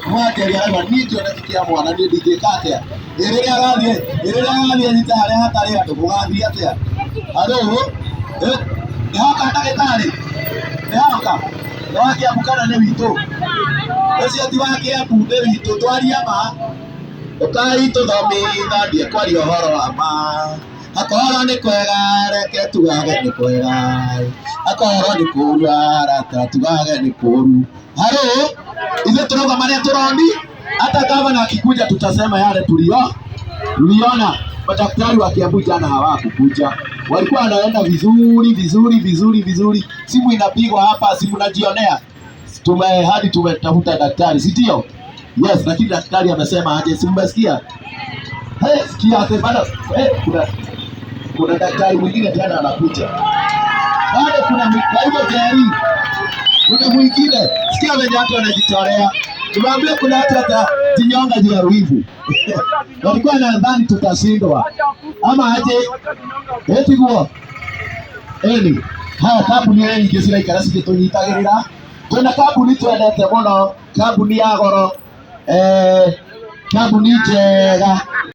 mwakeria rĩmwe niĩ kĩona kĩa mwana niĩ ndingĩka atĩa rĩrĩa gathiĩ thibitarĩ hatarĩ andũ mũgathiĩ atĩa andũ nĩhoka ndagĩtarĩ nĩhoka nĩ wa Kĩambu kana nĩ witũ ũcio ti wa Kĩambu nĩ witũ twaria ma ũkai tũthomithanie kwaria ũhoro wa ma akorwo nĩ kwega reke tugage nĩ kwega akorwo nĩ kũũru arata tugage nĩ kũũru halo ithuĩ tũrauga marĩa tũroni hata gavana akikuja tutasema yale tuliona. Madaktari wa Kiambu jana hawakukuja, walikuwa wanaenda vizuri, simu inapigwa hapa, simu najionea, hadi tumetafuta daktari, si ndio? Yes, lakini daktari amesema aje, si mmesikia? Sikia hata bado kuna daktari mwingine tena anakuja. Bado kuna hivyo tayari. Kuna mwingine, sikia wenye watu wanajitolea. Tumeambia kuna watu watajinyonga juu ya wivu. Walikuwa nadhani tutashindwa. Ama aje eti guo. Kambuni nyingĩ ciraikara cigĩtũnyitagĩrĩra. Twĩna kambuni twendete mũno, kambuni ya goro, kambuni njega.